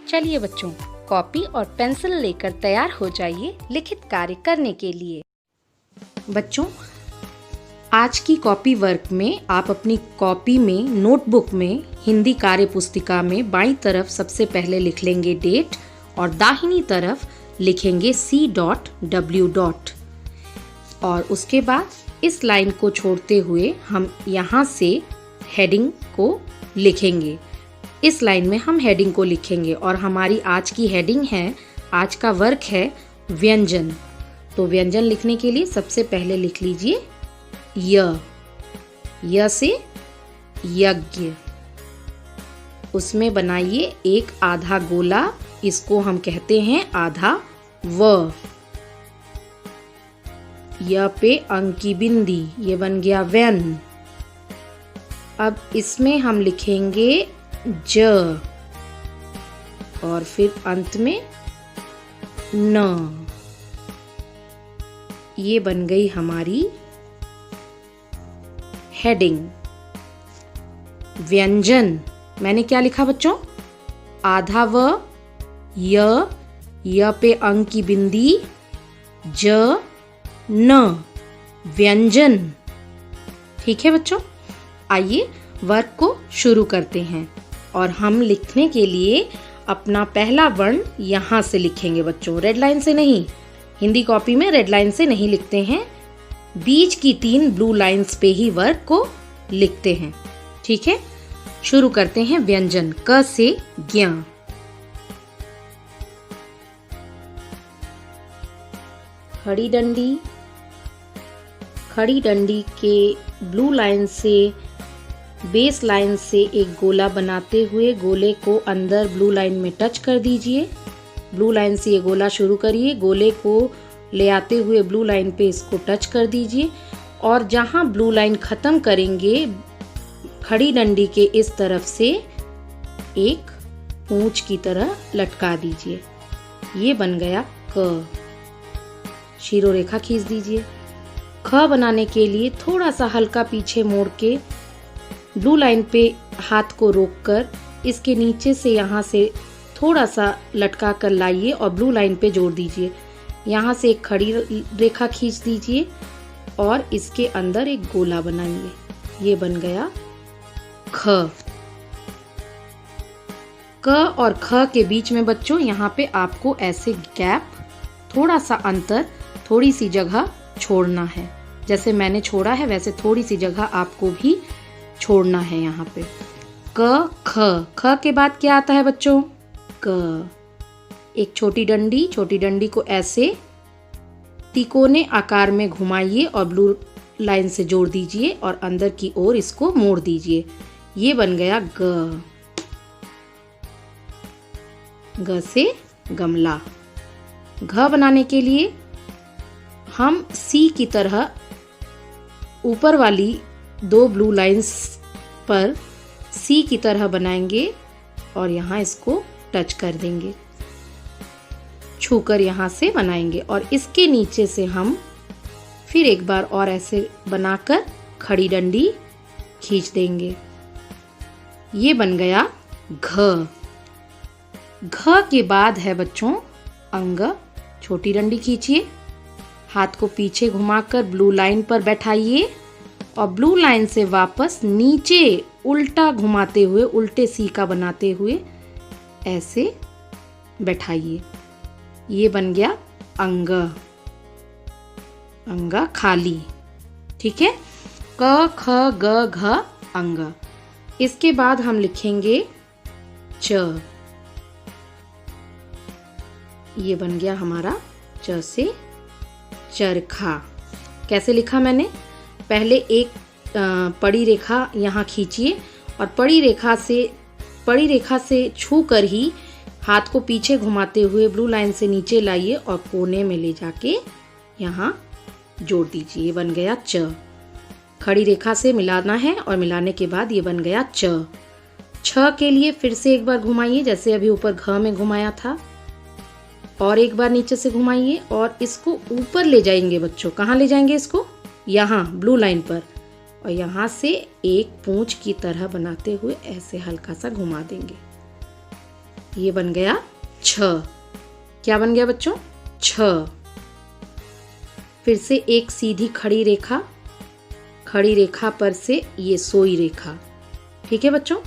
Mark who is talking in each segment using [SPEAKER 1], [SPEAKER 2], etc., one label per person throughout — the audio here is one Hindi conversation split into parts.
[SPEAKER 1] चलिए बच्चों, कॉपी और पेंसिल लेकर तैयार हो जाइए लिखित कार्य करने के लिए। बच्चों, आज की कॉपी वर्क में आप अपनी कॉपी में, नोटबुक में, हिंदी कार्य पुस्तिका में बाईं तरफ सबसे पहले लिख लेंगे डेट और दाहिनी तरफ लिखेंगे C.W. और उसके बाद इस लाइन को छोड़ते हुए हम यहाँ से हेडिंग को लिखेंगे। इस लाइन में हम हेडिंग को लिखेंगे और हमारी आज की हेडिंग है, आज का वर्क है व्यंजन। तो व्यंजन लिखने के लिए सबसे पहले लिख लीजिए य से यज्ञ। उसमें बनाइए एक आधा गोला, इसको हम कहते हैं आधा व। य पे अंक की बिंदी, ये बन गया व्यन। अब इसमें हम लिखेंगे ज और फिर अंत में न। ये बन गई हमारी हेडिंग व्यंजन। मैंने क्या लिखा बच्चों? आधा व, य पे अंक की बिंदी, ज न, व्यंजन। ठीक है बच्चों, आइए वर्क को शुरू करते हैं। और हम लिखने के लिए अपना पहला वर्ण यहाँ से लिखेंगे बच्चों, रेड लाइन से नहीं। हिंदी कॉपी में रेड लाइन से नहीं लिखते हैं, बीच की 3 ब्लू लाइंस पे ही वर्क को लिखते हैं। ठीक है, शुरू करते हैं व्यंजन। क से ज्ञ। खड़ी डंडी। खड़ी डंडी के ब्लू लाइन से, बेस लाइन से एक गोला बनाते हुए गोले को अंदर ब्लू लाइन में टच कर दीजिए। ब्लू लाइन से ये गोला शुरू करिए, गोले को ले आते हुए ब्लू लाइन पे इसको टच कर दीजिए और जहाँ ब्लू लाइन खत्म करेंगे, खड़ी डंडी के इस तरफ से एक पूंछ की तरह लटका दीजिए। ये बन गया क। शीरो रेखा खींच दीजिए। ख बनाने के लिए थोड़ा सा हल्का पीछे मोड़ के ब्लू लाइन पे हाथ को रोककर इसके नीचे से यहाँ से थोड़ा सा लटका कर लाइए और ब्लू लाइन पे जोड़ दीजिए। यहाँ से एक खड़ी रेखा खींच दीजिए और इसके अंदर एक गोला बनाइए। ये बन गया ख। क और ख के बीच में बच्चों यहाँ पे आपको ऐसे गैप, थोड़ा सा अंतर, थोड़ी सी जगह छोड़ना है। जैसे मैंने छोड़ा है वैसे थोड़ी सी जगह आपको भी छोड़ना है यहाँ पे। क ख। ख के बाद क्या आता है बच्चों? क। एक छोटी डंडी को ऐसे तिकोने आकार में घुमाइए और ब्लू लाइन से जोड़ दीजिए और अंदर की ओर इसको मोड़ दीजिए। ये बन गया ग। ग से गमला। घ बनाने के लिए हम सी की तरह ऊपर वाली 2 ब्लू लाइंस पर सी की तरह बनाएंगे और यहाँ इसको टच कर देंगे, छूकर यहाँ से बनाएंगे और इसके नीचे से हम फिर एक बार और ऐसे बनाकर खड़ी डंडी खींच देंगे। ये बन गया घ। घ के बाद है बच्चों अंग। छोटी डंडी खींचिए, हाथ को पीछे घुमाकर ब्लू लाइन पर बैठाइए और ब्लू लाइन से वापस नीचे उल्टा घुमाते हुए, उल्टे सी का बनाते हुए ऐसे बैठाइए। ये बन गया अंग। अंग खाली। ठीक है, क ख ग घ अंग। इसके बाद हम लिखेंगे च। ये बन गया हमारा च से चरखा। कैसे लिखा मैंने? पहले एक पड़ी रेखा यहाँ खींचिए और पड़ी रेखा से छू कर ही हाथ को पीछे घुमाते हुए ब्लू लाइन से नीचे लाइए और कोने में ले जाके यहाँ जोड़ दीजिए। ये बन गया च। खड़ी रेखा से मिलाना है और मिलाने के बाद ये बन गया च। छ के लिए फिर से एक बार घुमाइए, जैसे अभी ऊपर घ में घुमाया था, और एक बार नीचे से घुमाइए और इसको ऊपर ले जाएंगे बच्चों। कहाँ ले जाएंगे इसको? यहाँ ब्लू लाइन पर, और यहाँ से एक पूंछ की तरह बनाते हुए ऐसे हल्का सा घुमा देंगे। ये बन गया छ। क्या बन गया बच्चों? छ। फिर से एक सीधी खड़ी रेखा, खड़ी रेखा पर से ये सोई रेखा। ठीक है बच्चों,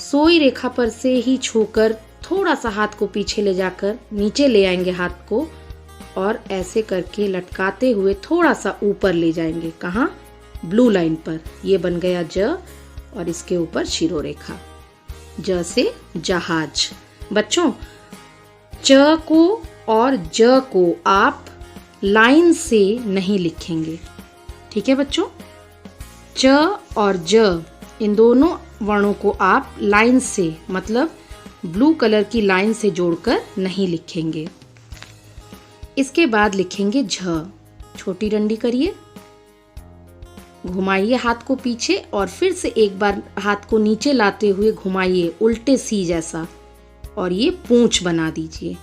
[SPEAKER 1] सोई रेखा पर से ही छूकर थोड़ा सा हाथ को पीछे ले जाकर नीचे ले आएंगे हाथ को, और ऐसे करके लटकाते हुए थोड़ा सा ऊपर ले जाएंगे। कहाँ? ब्लू लाइन पर। ये बन गया ज, और इसके ऊपर शिरो रेखा। ज से जहाज। बच्चों, च को और ज को आप लाइन से नहीं लिखेंगे। ठीक है बच्चों, च और ज इन दोनों वर्णों को आप लाइन से, मतलब ब्लू कलर की लाइन से जोड़कर नहीं लिखेंगे। इसके बाद लिखेंगे झ। छोटी डंडी करिए, घुमाइए हाथ को पीछे और फिर से एक बार हाथ को नीचे लाते हुए घुमाइए उल्टे सी जैसा, और ये पूंछ बना दीजिए।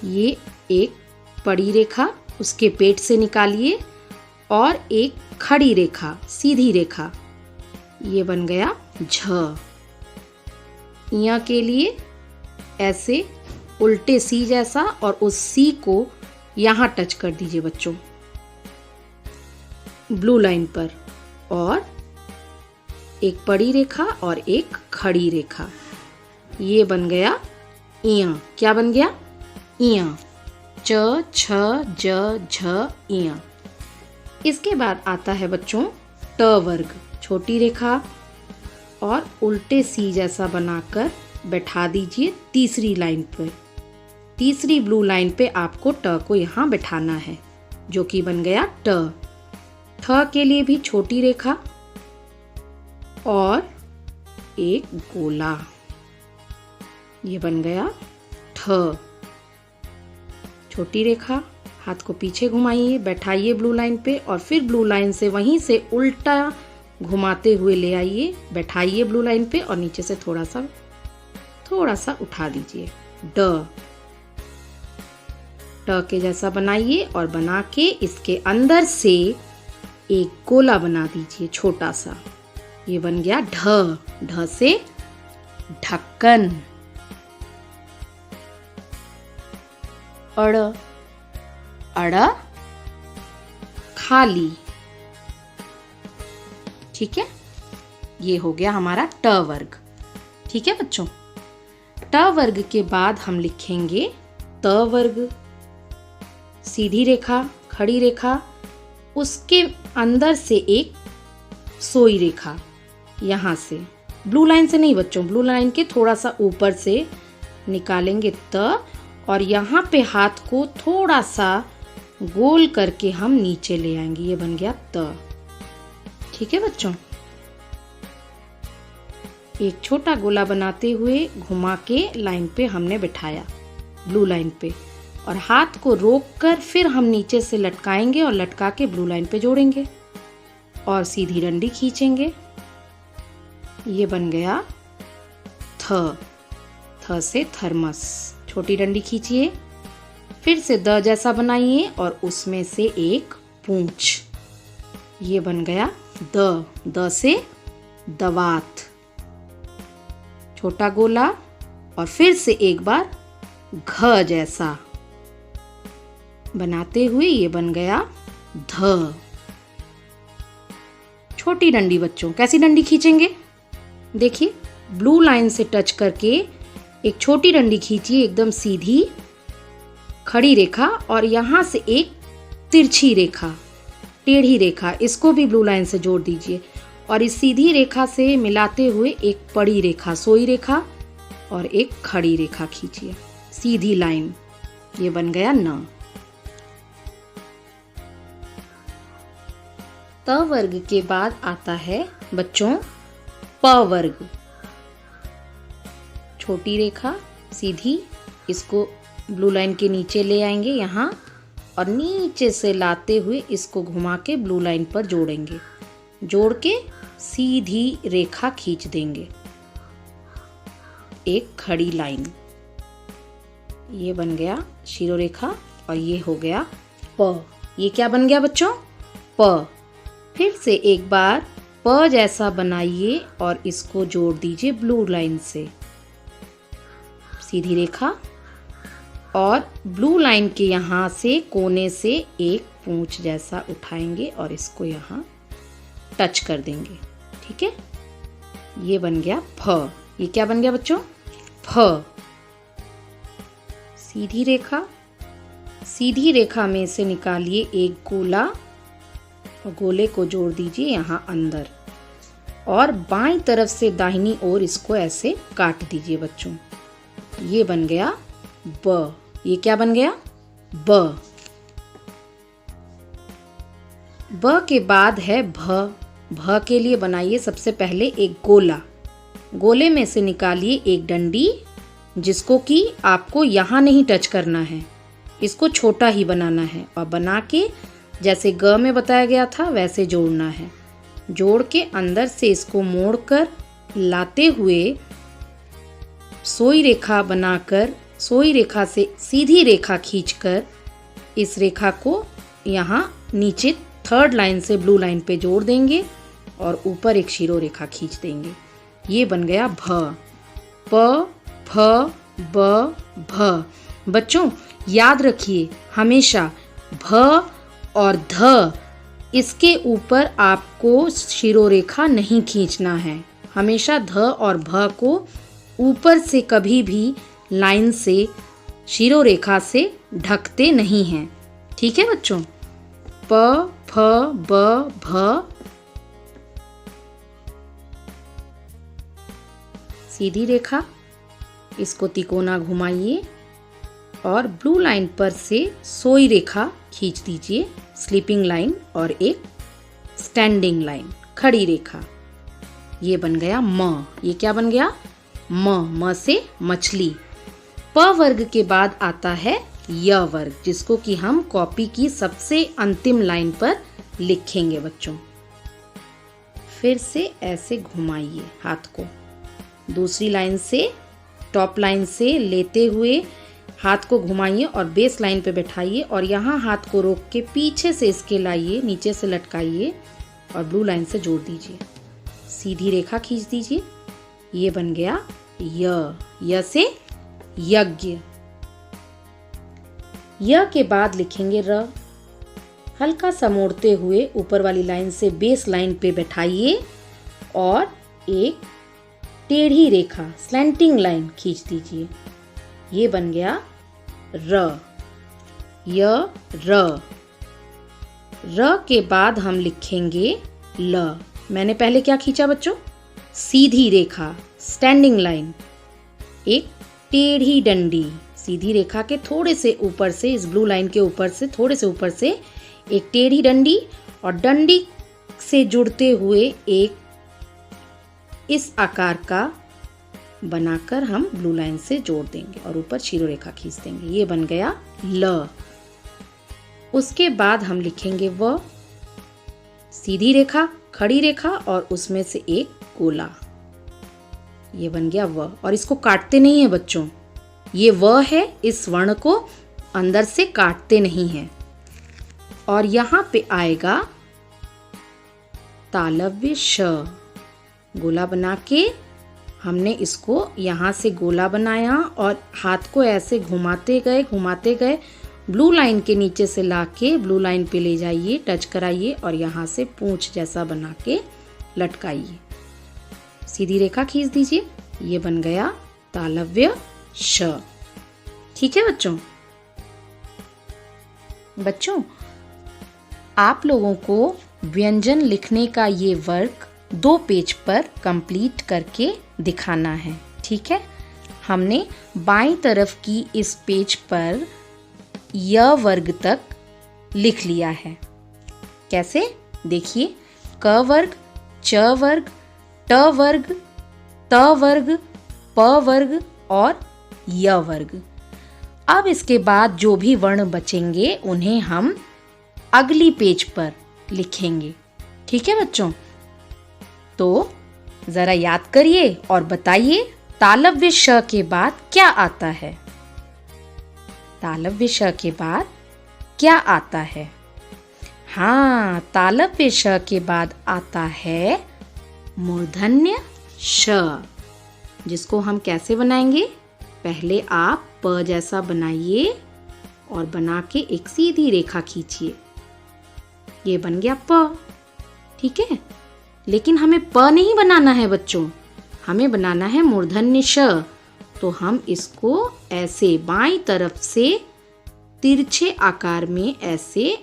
[SPEAKER 1] ये एक पड़ी रेखा उसके पेट से निकालिए और एक खड़ी रेखा, सीधी रेखा। ये बन गया झ। इया के लिए ऐसे उल्टे सी जैसा, और उस सी को यहां टच कर दीजिए बच्चों, ब्लू लाइन पर, और एक पड़ी रेखा और एक खड़ी रेखा। ये बन गया इया। क्या बन गया? इया। च छ ज झ इया। इसके बाद आता है बच्चों ट वर्ग। छोटी रेखा और उल्टे सी जैसा बनाकर बैठा दीजिए तीसरी लाइन पर। तीसरी ब्लू लाइन पे आपको ट को यहाँ बैठाना है, जो कि बन गया ट। ठ के लिए भी छोटी रेखा और एक गोला। ये बन गया ठ। छोटी रेखा, हाथ को पीछे घुमाइए, बैठाइए ब्लू लाइन पे, और फिर ब्लू लाइन से वहीं से उल्टा घुमाते हुए ले आइए, बैठाइए ब्लू लाइन पे, और नीचे से थोड़ा सा उठा दीजिए। ड। ट के जैसा बनाइए और बना के इसके अंदर से एक गोला बना दीजिए छोटा सा। ये बन गया ढ। ढ से ढक्कन। अड़। अड़ खाली। ठीक है, ये हो गया हमारा ट वर्ग। ठीक है बच्चों, ट वर्ग के बाद हम लिखेंगे त वर्ग। सीधी रेखा, खड़ी रेखा, उसके अंदर से एक सोई रेखा, यहाँ से ब्लू लाइन से नहीं बच्चों, ब्लू लाइन के थोड़ा सा ऊपर से निकालेंगे त, और यहाँ पे हाथ को थोड़ा सा गोल करके हम नीचे ले आएंगे। ये बन गया त। ठीक है बच्चों, एक छोटा गोला बनाते हुए घुमा के लाइन पे हमने बिठाया, ब्लू लाइन पे, और हाथ को रोककर फिर हम नीचे से लटकाएंगे और लटका के ब्लू लाइन पे जोड़ेंगे और सीधी डंडी खींचेंगे। ये बन गया थ। थ से थर्मस। छोटी डंडी खींचिए, फिर से द जैसा बनाइए और उसमें से एक पूंछ। ये बन गया द। द से दवात। छोटा गोला और फिर से एक बार घ जैसा बनाते हुए ये बन गया ध। छोटी डंडी बच्चों, कैसी डंडी खींचेंगे? देखिए, ब्लू लाइन से टच करके एक छोटी डंडी खींचिए, एकदम सीधी खड़ी रेखा, और यहाँ से एक तिरछी रेखा, टेढ़ी रेखा, इसको भी ब्लू लाइन से जोड़ दीजिए, और इस सीधी रेखा से मिलाते हुए एक पड़ी रेखा, सोई रेखा, और एक खड़ी रेखा खींचिए, सीधी लाइन। ये बन गया न। त वर्ग के बाद आता है बच्चों प वर्ग। छोटी रेखा सीधी, इसको ब्लू लाइन के नीचे ले आएंगे यहाँ, और नीचे से लाते हुए इसको घुमा के ब्लू लाइन पर जोड़ेंगे, जोड़ के सीधी रेखा खींच देंगे, एक खड़ी लाइन। ये बन गया शिरो रेखा, और ये हो गया प। ये क्या बन गया बच्चों? प। फिर से एक बार प जैसा बनाइए और इसको जोड़ दीजिए ब्लू लाइन से, सीधी रेखा, और ब्लू लाइन के यहाँ से कोने से एक पूंछ जैसा उठाएंगे और इसको यहाँ टच कर देंगे। ठीक है, ये बन गया फ। ये क्या बन गया बच्चों? फ। सीधी रेखा, सीधी रेखा में से निकालिए एक गोला, गोले को जोड़ दीजिए यहाँ अंदर, और बाईं तरफ से दाहिनी ओर इसको ऐसे काट दीजिए बच्चों। ये बन गया ब। ये क्या बन गया? ब। ब के बाद है भ। भ के लिए बनाइए सबसे पहले एक गोला, गोले में से निकालिए एक डंडी, जिसको कि आपको यहाँ नहीं टच करना है, इसको छोटा ही बनाना है, और बना के जैसे ग में बताया गया था वैसे जोड़ना है। जोड़ के अंदर से इसको मोड़कर लाते हुए सोई रेखा बनाकर, सोई रेखा से सीधी रेखा खींचकर इस रेखा को यहाँ नीचे थर्ड लाइन से ब्लू लाइन पे जोड़ देंगे और ऊपर एक शीरो रेखा खींच देंगे। ये बन गया भ। प, फ, ब, भ। बच्चों याद रखिए, हमेशा भ और ध इसके ऊपर आपको शीरो रेखा नहीं खींचना है। हमेशा ध और भ को ऊपर से कभी भी लाइन से शीरो रेखा से ढकते नहीं हैं। ठीक है बच्चों? प, फ, ब, भ। सीधी रेखा, इसको तिकोना घुमाइए और ब्लू लाइन पर से सोई रेखा खींच दीजिए, स्लीपिंग लाइन और एक स्टैंडिंग लाइन, खड़ी रेखा। ये बन गया म। ये क्या बन गया? म। म से मछली। प वर्ग के बाद आता है य वर्ग, जिसको कि हम कॉपी की सबसे अंतिम लाइन पर लिखेंगे बच्चों। फिर से ऐसे घुमाइए हाथ को, दूसरी लाइन से, टॉप लाइन से लेते हुए हाथ को घुमाइए और बेस लाइन पे बैठाइए, और यहाँ हाथ को रोक के पीछे से इसके लाइए, नीचे से लटकाइए और ब्लू लाइन से जोड़ दीजिए। सीधी रेखा खींच दीजिए। ये बन गया य। य से यज्ञ। य के बाद लिखेंगे र। हल्का सा मोड़ते हुए ऊपर वाली लाइन से बेस लाइन पे बैठाइए और एक टेढ़ी रेखा, स्लैंटिंग लाइन खींच दीजिए। ये बन गया र। य, र। र के बाद हम लिखेंगे ल। मैंने पहले क्या खींचा बच्चों? सीधी रेखा, स्टैंडिंग लाइन, एक टेढ़ी डंडी। सीधी रेखा के थोड़े से ऊपर से, इस ब्लू लाइन के ऊपर से थोड़े से ऊपर से एक टेढ़ी डंडी, और डंडी से जुड़ते हुए एक इस आकार का बनाकर हम ब्लू लाइन से जोड़ देंगे और ऊपर शीरो रेखा खींच देंगे। ये बन गया ल। उसके बाद हम लिखेंगे व। सीधी रेखा, खड़ी रेखा और उसमें से एक गोला। ये बन गया व, और इसको काटते नहीं है बच्चों। ये व है, इस वर्ण को अंदर से काटते नहीं हैं। और यहाँ पे आएगा तालव्य श। गोला बना के हमने इसको यहाँ से गोला बनाया और हाथ को ऐसे घुमाते गए ब्लू लाइन के नीचे से लाके ब्लू लाइन पे ले जाइए, टच कराइए और यहाँ से पूंछ जैसा बना के लटकाइए। सीधी रेखा खींच दीजिए। ये बन गया तालव्य श। ठीक है बच्चों? बच्चों आप लोगों को व्यंजन लिखने का ये वर्क 2 पेज पर कंप्लीट करके दिखाना है। ठीक है? हमने बाईं तरफ की इस पेज पर य वर्ग तक लिख लिया है। कैसे? देखिए, क वर्ग, च वर्ग, ट वर्ग, त वर्ग, प वर्ग और य वर्ग। अब इसके बाद जो भी वर्ण बचेंगे उन्हें हम अगली पेज पर लिखेंगे। ठीक है बच्चों? तो जरा याद करिए और बताइए, तालव्य श के बाद क्या आता है? तालव्य श के बाद क्या आता है? हाँ, तालव्य श के बाद आता है मूर्धन्य श, जिसको हम कैसे बनाएंगे? पहले आप प जैसा बनाइए और बना के एक सीधी रेखा खींचिए। ये बन गया प, ठीक है। लेकिन हमें प नहीं बनाना है बच्चों, हमें बनाना है मूर्धन्य श। तो हम इसको ऐसे बाईं तरफ से तिरछे आकार में ऐसे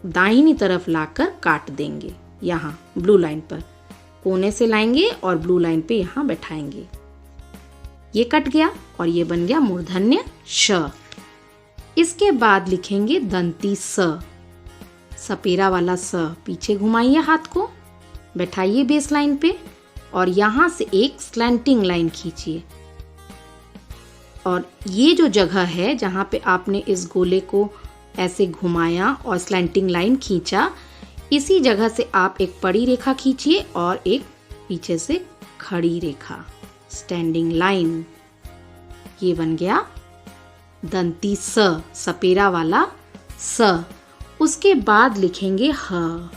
[SPEAKER 1] दाहिनी तरफ लाकर काट देंगे। यहाँ ब्लू लाइन पर कोने से लाएंगे और ब्लू लाइन पे यहाँ बैठाएंगे। ये कट गया और ये बन गया मूर्धन्य श। इसके बाद लिखेंगे दंती स, सपेरा वाला स। पीछे घुमाइए हाथ को, बैठाइए बेस लाइन पे और यहाँ से एक स्लैंटिंग लाइन खींचिए। और ये जो जगह है जहाँ पे आपने इस गोले को ऐसे घुमाया और स्लैंटिंग लाइन खींचा, इसी जगह से आप एक पड़ी रेखा खींचिए और एक पीछे से खड़ी रेखा, स्टैंडिंग लाइन। ये बन गया दंती स, सपेरा वाला स। उसके बाद लिखेंगे ह,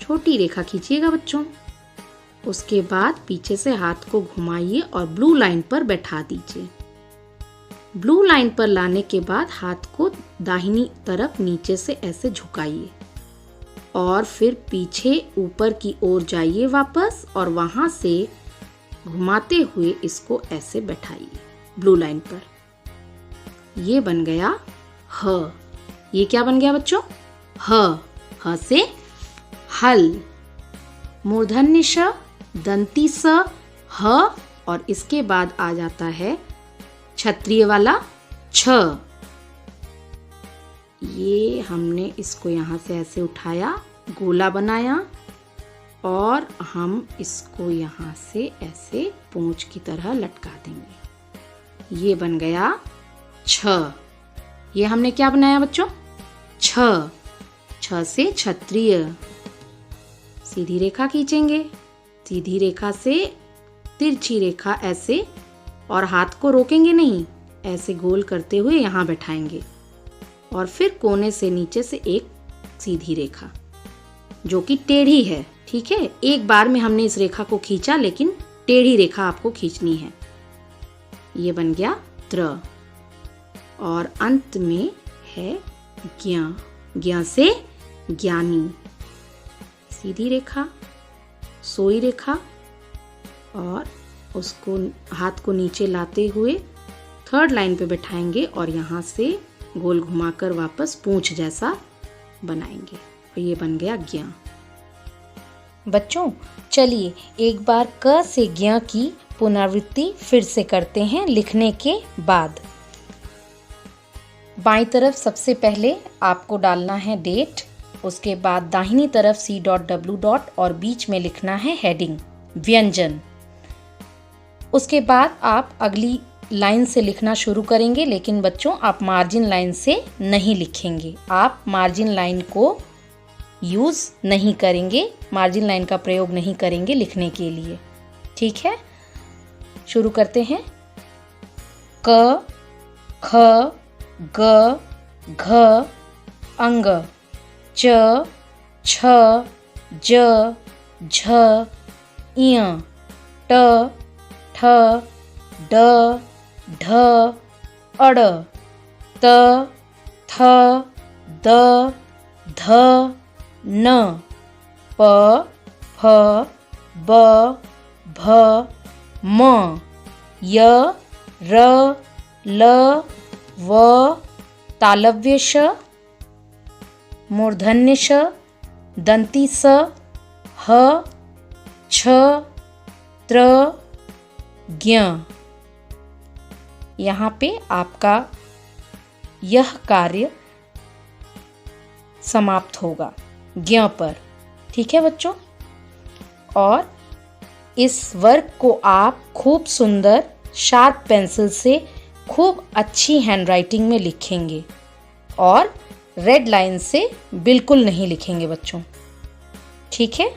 [SPEAKER 1] छोटी रेखा खींचिएगा बच्चों। उसके बाद पीछे से हाथ को घुमाइए और ब्लू लाइन पर बैठा दीजिए। ब्लू लाइन पर लाने के बाद हाथ को दाहिनी तरफ नीचे से ऐसे झुकाइए और फिर पीछे ऊपर की ओर जाइए वापस और वहां से घुमाते हुए इसको ऐसे बैठाइए ब्लू लाइन पर। ये बन गया ह। ये क्या बन गया बच्चों? ह। ह से हल। मूर्धन्य श, दंती स, ह और इसके बाद आ जाता है क्षत्रिय वाला छ। ये हमने इसको यहाँ से ऐसे उठाया, गोला बनाया और हम इसको यहाँ से ऐसे पूंछ की तरह लटका देंगे। ये बन गया छ। ये हमने क्या बनाया बच्चों? छ। छ से क्षत्रिय। सीधी रेखा खींचेंगे, सीधी रेखा से तिरछी रेखा ऐसे और हाथ को रोकेंगे नहीं, ऐसे गोल करते हुए यहाँ बैठाएंगे और फिर कोने से नीचे से एक सीधी रेखा जो कि टेढ़ी है, ठीक है। एक बार में हमने इस रेखा को खींचा लेकिन टेढ़ी रेखा आपको खींचनी है। ये बन गया त्र और अंत में है ज्ञ। ज्ञ से ज्ञानी। सीधी रेखा, सोई रेखा और उसको हाथ को नीचे लाते हुए थर्ड लाइन पे बैठाएंगे और यहाँ से गोल घुमाकर वापस पूंछ जैसा बनाएंगे और ये बन गया ज्ञ। बच्चों चलिए एक बार क से ज्ञ की पुनरावृत्ति फिर से करते हैं लिखने के बाद। बाईं तरफ सबसे पहले आपको डालना है डेट, उसके बाद दाहिनी तरफ C.W. और बीच में लिखना है हेडिंग व्यंजन। उसके बाद आप अगली लाइन से लिखना शुरू करेंगे, लेकिन बच्चों आप मार्जिन लाइन से नहीं लिखेंगे। आप मार्जिन लाइन को यूज़ नहीं करेंगे, मार्जिन लाइन का प्रयोग नहीं करेंगे लिखने के लिए, ठीक है। शुरू करते हैं। क, ख, ग, घ, अंग, च, छ, ज, झ, इय, ट, ठ, ड, ढ, अड़, त, थ, द, ध, न, प, फ, ब, भ, म, य, र, ल, व, तालव्य श, मूर्धन्य श, दंती स, ह, छ, त्र, ज्ञ। यहाँ पे आपका यह कार्य समाप्त होगा ज्ञ पर, ठीक है बच्चों। और इस वर्क को आप खूब सुंदर शार्प पेंसिल से खूब अच्छी हैंडराइटिंग में लिखेंगे और रेड लाइन से बिल्कुल नहीं लिखेंगे बच्चों, ठीक है।